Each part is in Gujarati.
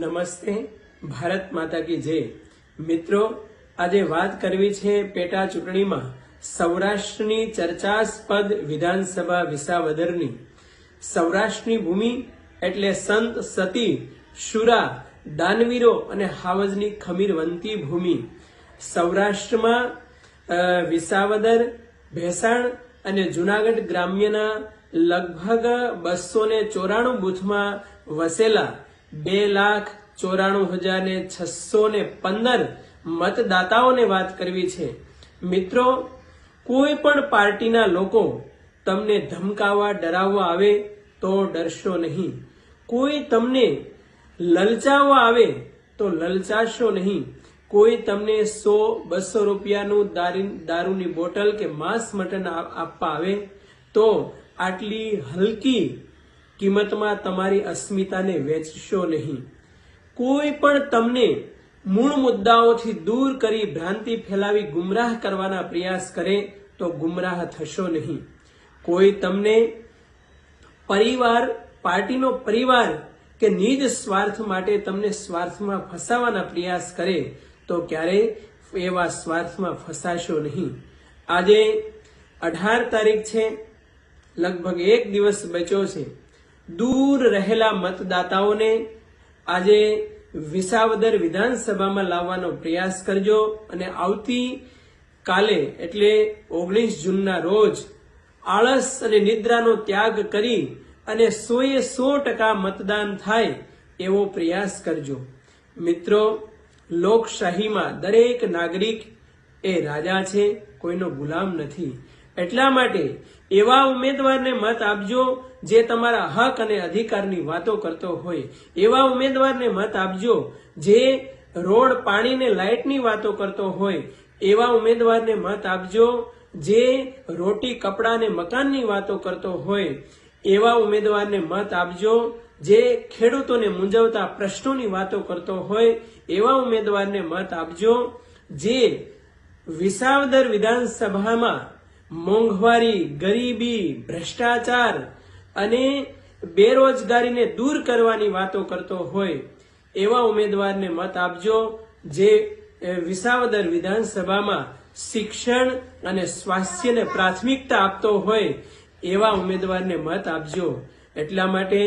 નમસ્તે, ભારત માતા કી જય। મિત્રો, આજે વાત કરવી છે પેટા ચૂંટણીમાં સૌરાષ્ટ્રની ચર્ચાસ્પદ વિધાનસભા વિસાવદરની। સૌરાષ્ટ્રની ભૂમિ એટલે સંત સતી, શુરા, દાનવીરો અને હાવજની ખમીરવંતી ભૂમિ। સૌરાષ્ટ્રમાં વિસાવદર, ભેસાણ અને જુનાગઢ ગ્રામ્યના લગભગ 294 બૂથમાં વસેલા 2,94,615 મતદાતાઓને વાત કરવી છે। મિત્રો, કોઈ પણ પાર્ટીના લોકો તમને ધમકાવવા, ડરાવવા આવે તો ડરશો નહીં। કોઈ તમને લલચાવવા આવે તો લલચાશો નહીં। કોઈ તમને 100-200 રૂપિયાનું દારૂની બોટલ કે માંસ મટન આપવા આવે તો આટલી હલકી કિંમતમાં તમારી અસ્મિતાને વેચશો નહીં। કોઈ પણ તમને મૂળ મુદ્દાઓથી દૂર કરી ભ્રાંતિ ફેલાવી ગુમરાહ કરવાના પ્રયાસ કરે તો ગુમરાહ થશો નહીં। કોઈ તમને પરિવાર, પાર્ટીનો પરિવાર કે નિજ સ્વાર્થ માટે તમને સ્વાર્થમાં ફસાવાના પ્રયાસ કરે તો ક્યારેય એવા સ્વાર્થમાં ફસાશો નહીં। આજે 18 તારીખ છે, લગભગ 1 દિવસ બચ્યો છે। દૂર રહેલા મતદાતાઓને આજે વિસાવદર વિધાનસભામાં લાવવાનો પ્રયાસ કરજો અને આવતી કાલે એટલે 19 જૂનના રોજ આળસ અને નિદ્રાનો ત્યાગ કરી અને 100% મતદાન થાય એવો પ્રયાસ કરજો। મિત્રો, લોકશાહીમાં દરેક નાગરિક એ રાજા છે, કોઈનો ગુલામ નથી। એટલા માટે એવા ઉમેદવારને મત આપજો જે તમારા હક અને અધિકારની વાતો કરતો હોય। એવા ઉમેદવારને મત આપજો જે રોડ, પાણી ને લાઇટની વાતો કરતો હોય। એવા ઉમેદવારને મત આપજો જે રોટી, કપડા ને મકાનની વાતો કરતો હોય। એવા ઉમેદવારને મત આપજો જે ખેડૂતોને મૂંઝવતા પ્રશ્નોની વાતો કરતો હોય। એવા ઉમેદવારને મત આપજો જે વિસાવદર વિધાનસભામાં મોંઘવારી, ગરીબી, ભ્રષ્ટાચાર અને બેરોજગારીને દૂર કરવાની વાતો કરતો હોય। એવા ઉમેદવારને મત આપજો જે વિસાવદર વિધાનસભામાં શિક્ષણ અને સ્વાસ્થ્યને પ્રાથમિકતા આપતો હોય। એવા ઉમેદવારને મત આપજો। એટલા માટે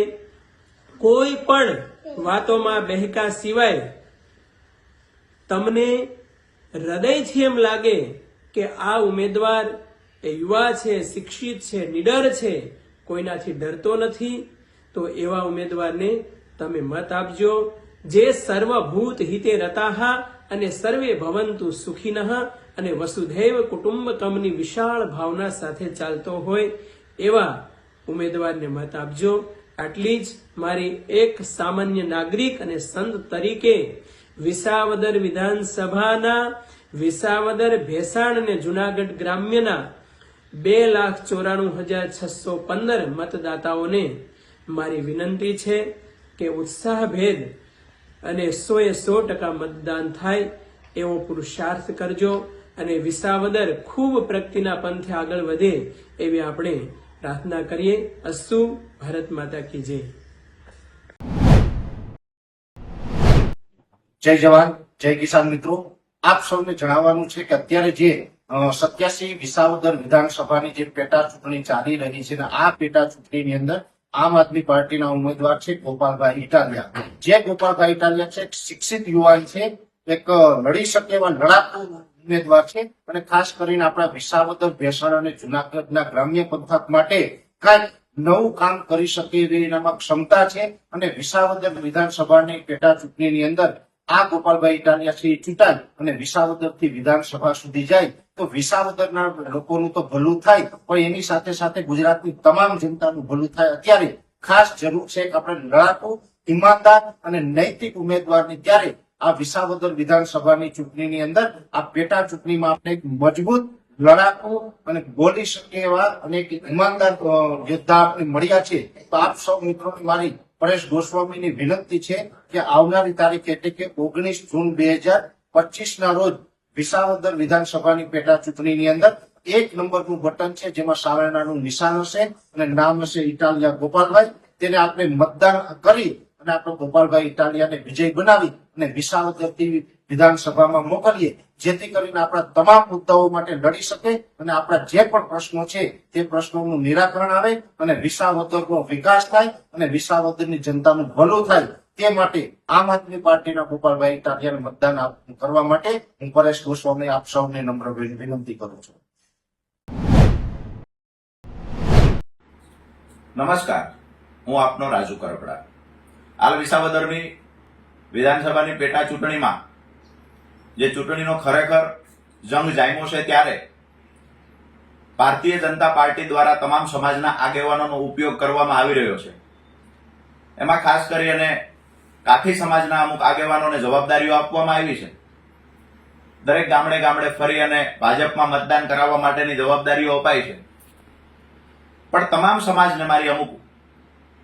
કોઈ પણ વાતોમાં બહેકા સિવાય તમને હૃદયથી એમ લાગે કે આ ઉમેદવાર એ યુવા છે, શિક્ષિત છે, નિડર છે, કોઈનાથી ડરતો નથી, તો એવા ઉમેદવારને તમે મત આપજો જે સર્વભૂત હિતે રતાઃ અને સર્વે ભવંતુ સુખિનઃ અને વસુધૈવ કુટુંબકમની વિશાળ ભાવના સાથે ચાલતો હોય એવા ઉમેદવારને મત આપજો। આટલી જ મારી એક સામાન્ય નાગરિક અને સંત તરીકે વિસાવદર વિધાનસભાના વિસાવદર, ભેસાણ અને જુનાગઢ ગ્રામ્યના 2,94,615 મતદાતાઓને મારી વિનંતી છે કે ઉત્સાહભેર અને 100% મતદાન થાય એવો પુરુષાર્થ કરજો અને વિસાવદર ખૂબ પ્રગતિના પંથે આગળ વધે એવી આપણે પ્રાર્થના કરીએ। અસ્તુ, ભારત માતા કી જય। જય જવાન, જય કિસાન। મિત્રો, આપ સૌને જણાવવાનું છે કે અત્યારે જે 87 વિસાવદર વિધાનસભાની જે પેટા ચૂંટણી ચાલી રહી છે, આ પેટા ચૂંટણીની અંદર આમ આદમી પાર્ટીના ઉમેદવાર છે ગોપાલભાઈ ઇટાલિયા। જે ગોપાલભાઈ ઇટાલિયા છે શિક્ષિત યુવાન છે, એક લડી શકે એવા લડાકુ ઉમેદવાર છે અને ખાસ કરીને આપણા વિસાવદર, ભેસાણ અને જુનાગઢના ગ્રામ્ય પંથક માટે કઈક નવું કામ કરી શકે એવી એનામાં ક્ષમતા છે અને વિસાવદર વિધાનસભાની પેટા ચૂંટણીની અંદર આ ગોપાલભાઈ ઇટાલિયા છે ચૂંટાય અને વિસાવદર થી વિધાનસભા સુધી જાય તો વિસાવદરના લોકોનું તો ભલું થાય, પણ એની સાથે સાથે ગુજરાતની તમામ જનતાનું ભલું થાય। અત્યારે ખાસ જરૂર છે કે આપણે લડાકુ, ઈમાનદાર અને નૈતિક ઉમેદવારની ત્યારે આ વિસાવદર વિધાનસભાની ચૂંટણીની અંદર આ પેટા ચૂંટણીમાં આપણે એક મજબૂત, લડાકુ અને બોલી શકે એવા અને એક ઈમાનદાર યોદ્ધા આપણે મળ્યા છે। તો આપ સૌ મિત્રોને મારી પરેશ ગોસ્વામીની વિનંતી છે કે આવનારી તારીખ એટલે કે 19 જૂન 2025 ના રોજ વિસાવદર વિધાનસભાની પેટા ચૂંટણીની અંદર 1 નંબરનું બટન છે જેમાં સાવરણાનું નિશાન હશે અને નામ હશે ઇટાલિયા ગોપાલભાઈ। તેને આપણે મતદાન કરી અને આપણે ગોપાલભાઈ ઇટાલિયાને વિજય બનાવી અને વિસાવદરથી વિધાનસભામાં મોકલીએ, જેથી કરીને આપણા તમામ મુદ્દાઓ માટે લડી શકે અને આપણા જે પણ પ્રશ્નો છે તે પ્રશ્નોનું નિરાકરણ આવે અને વિસાવદરનો વિકાસ થાય અને વિસાવદરની જનતાનું ભલું થાય, તે માટે આમ આદમી પાર્ટીના ગોપાલભાઈ ઇટાલિયાને મતદાન કરવા માટે હું પરેશ ગોસ્વામી આપ સૌને નમ્ર વિનંતી કરું છું. નમસ્કાર, હું આપનો રાજુ કરપડા. હાલ વિસાવદરની વિધાનસભાની પેટા ચૂંટણીમાં જે ચૂંટણીનો ખરેખર જંગ જામ્યો છે, ત્યારે ભારતીય જનતા પાર્ટી દ્વારા તમામ સમાજના આગેવાનોનો ઉપયોગ કરવામાં આવી રહ્યો છે. એમાં ખાસ કરીને કાઠી સમાજના અમુક આગેવાનોને જવાબદારીઓ આપવામાં આવી છે. દરેક ગામડે ગામડે ફરી અને ભાજપમાં મતદાન કરાવવા માટેની જવાબદારીઓ અપાઈ છે. પણ તમામ સમાજને મારી અમુક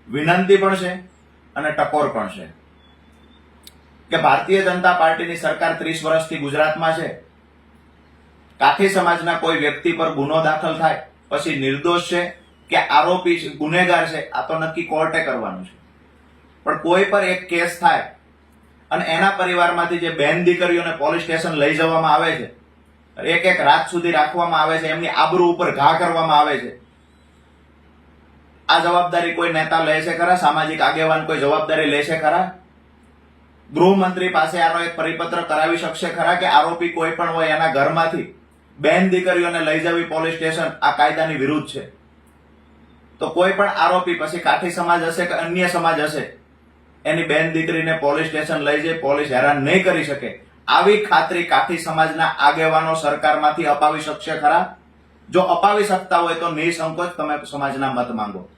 વિનંતી પણ છે અને ટકોર પણ છે કે ભારતીય જનતા પાર્ટીની સરકાર 30 વર્ષથી ગુજરાતમાં છે. કાઠી સમાજના કોઈ વ્યક્તિ પર ગુનો દાખલ થાય પછી નિર્દોષ છે કે આરોપી છે, ગુનેગાર છે, આ તો નક્કી કોર્ટે કરવાનું છે. પણ કોઈ પર એક કેસ થાય અને એના પરિવારમાંથી જે બહેન દીકરીઓને પોલીસ સ્ટેશન લઈ જવામાં આવે છે, એક રાત સુધી રાખવામાં આવે છે, એમની આબરૂ ઉપર ઘા કરવામાં આવે છે, આ જવાબદારી કોઈ નેતા લે છે ખરા? સામાજિક આગેવાન કોઈ જવાબદારી લે છે ખરા? ગૃહમંત્રી પાસે આનો એક પરિપત્ર કરાવી શકશે ખરા કે આરોપી કોઈ પણ હોય એના ઘરમાંથી બેન દીકરીઓને લઈ જવી પોલીસ સ્ટેશન આ કાયદાની વિરુદ્ધ છે? તો કોઈ પણ આરોપી પછી કાઠી સમાજ હશે કે અન્ય સમાજ હશે, એની બેન દીકરીને પોલીસ સ્ટેશન લઈ જઈ પોલીસ હેરાન નહીં કરી શકે, આવી ખાતરી કાઠી સમાજના આગેવાનો સરકારમાંથી અપાવી શકશે ખરા? જો અપાવી શકતા હોય તો નિસંકોચ તમે સમાજના મત માંગો.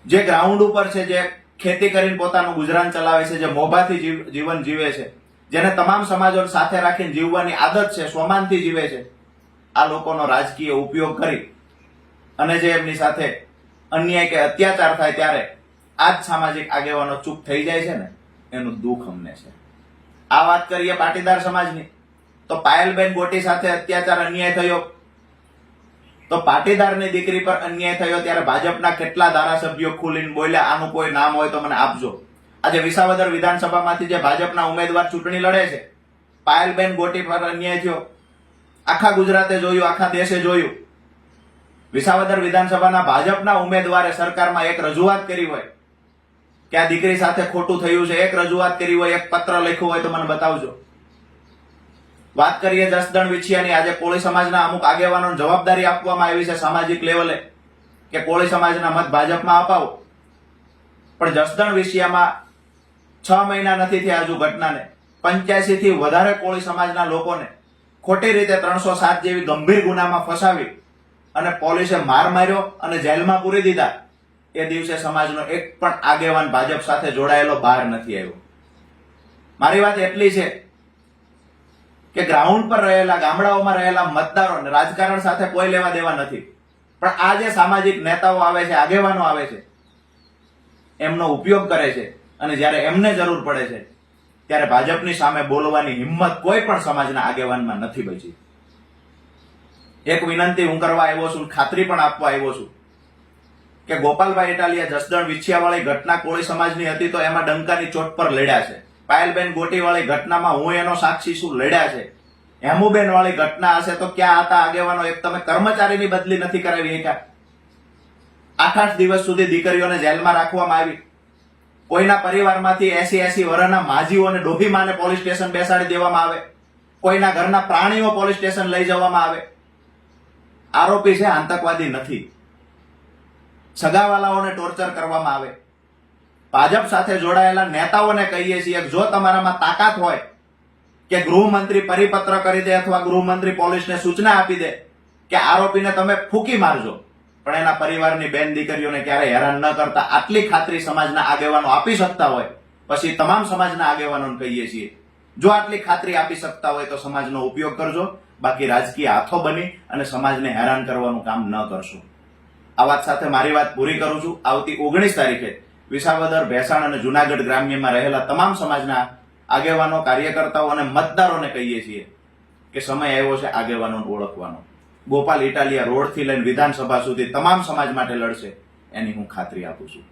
જે ગ્રાઉન્ડ ઉપર છે, જે ખેતી કરીને પોતાનું ગુજરાન ચલાવે છે, જે મોભાથી જીવન જીવે છે, જેને તમામ સમાજો સાથે રાખીને જીવવાની આદત છે, સ્વમાનથી જીવે છે, આ લોકોનો રાજકીય ઉપયોગ કરી અને જે એમની સાથે અન્યાય કે અત્યાચાર થાય ત્યારે આ જ સામાજિક આગેવાનો ચૂપ થઈ જાય છે ને, એનું દુઃખ અમને છે. આ વાત કરીએ પાટીદાર સમાજની, તો પાયલબેન ગોટી સાથે અત્યાચાર અન્યાય થયો, તો પાટીદારની દીકરી પર અન્યાય થયો ત્યારે ભાજપના કેટલા ધારાસભ્યો ખુલીને બોલ્યા? આનું કોઈ નામ હોય તો મને આપજો. આજે વિસાવદર વિધાનસભામાંથી જે ભાજપના ઉમેદવાર ચૂંટણી લડે છે, પાયલબેન ગોટી પર અન્યાય થયો, આખા ગુજરાતે જોયું, આખા દેશે જોયું. વિસાવદર વિધાનસભાના ભાજપના ઉમેદવારે સરકારમાં એક રજૂઆત કરી હોય કે આ દીકરી સાથે ખોટું થયું છે, એક રજૂઆત કરી હોય, એક પત્ર લખ્યો હોય તો મને બતાવજો. વાત કરીએ જસદણ વિછિયાની, આજે કોળી સમાજના અમુક આગેવાનોને જવાબદારી આપવામાં આવી છે સામાજિક લેવલે કે કોળી સમાજના મત ભાજપમાં અપાવો. પણ જસદણ વિછિયામાં 6 મહિના નથી થયા હજુ ઘટનાને, 85 થી વધારે કોળી સમાજના લોકોને ખોટી રીતે 307 જેવી ગંભીર ગુનામાં ફસાવી અને પોલીસે માર માર્યો અને જેલમાં પૂરી દીધા. એ દિવસે સમાજનો એક પણ આગેવાન ભાજપ સાથે જોડાયેલો બહાર નથી આવ્યો. મારી વાત એટલી છે કે ગ્રાઉન્ડ પર રહેલા, ગામડાઓમાં રહેલા મતદારોને રાજકારણ સાથે કોઈ લેવા દેવા નથી. પણ આ જે સામાજિક નેતાઓ આવે છે, આગેવાનો આવે છે, એમનો ઉપયોગ કરે છે અને જ્યારે એમને જરૂર પડે છે ત્યારે ભાજપની સામે બોલવાની હિંમત કોઈ પણ સમાજના આગેવાનમાં નથી બચી. એક વિનંતી હું કરવા આવ્યો છું, ખાતરી પણ આપવા આવ્યો છું કે ગોપાલભાઈ ઇટાલિયા જસદણ વિછિયાવાળી ઘટના કોળી સમાજની હતી તો એમાં ડંકાની ચોટ પર લડ્યા છે. પાયલબેન ગોટીવાળી ઘટનામાં હું એનો સાક્ષી છું, લડ્યા છે. હેમુબેન વાળી ઘટના હશે તો ક્યાં હતા આગેવાનો? એક તમે કર્મચારીની બદલી નથી કરાવી શક્યા. 8 દિવસ સુધી દીકરીઓને જેલમાં રાખવામાં આવી. કોઈના પરિવારમાંથી 80 વર્ષના માજીઓને ડોહીમાને પોલીસ સ્ટેશન બેસાડી દેવામાં આવે, કોઈના ઘરના પ્રાણીઓ પોલીસ સ્ટેશન લઈ જવામાં આવે. આરોપી છે, આતંકવાદી નથી. સગાવાલાઓને ટોર્ચર કરવામાં આવે. ભાજપ સાથે જોડાયેલા નેતાઓને કહીએ છીએ જો તમારામાં તાકાત હોય કે ગૃહમંત્રી પરિપત્ર કરી દે અથવા ગૃહમંત્રી પોલીસને સૂચના આપી દે કે આરોપીને તમે ફૂંકી મારજો, પણ એના પરિવારની બેન દીકરીઓને ક્યારે હેરાન ન કરતા, આટલી ખાતરી સમાજના આગેવાનો આપી શકતા હોય પછી તમામ સમાજના આગેવાનોને કહીએ છીએ જો આટલી ખાતરી આપી શકતા હોય તો સમાજનો ઉપયોગ કરજો, બાકી રાજકીય હાથો બની અને સમાજને હેરાન કરવાનું કામ ન કરશો. આ વાત સાથે મારી વાત પૂરી કરું છું. આવતી 19 તારીખે વિસાવદર, ભેસાણ અને જુનાગઢ ગ્રામ્યમાં રહેલા તમામ સમાજના આગેવાનો, કાર્યકર્તાઓ અને મતદારોને કહીએ છીએ કે સમય આવ્યો છે આગેવાનોને ઓળખવાનો. ગોપાલ ઇટાલિયા રોડથી લઈને વિધાનસભા સુધી તમામ સમાજ માટે લડશે, એની હું ખાતરી આપું છું.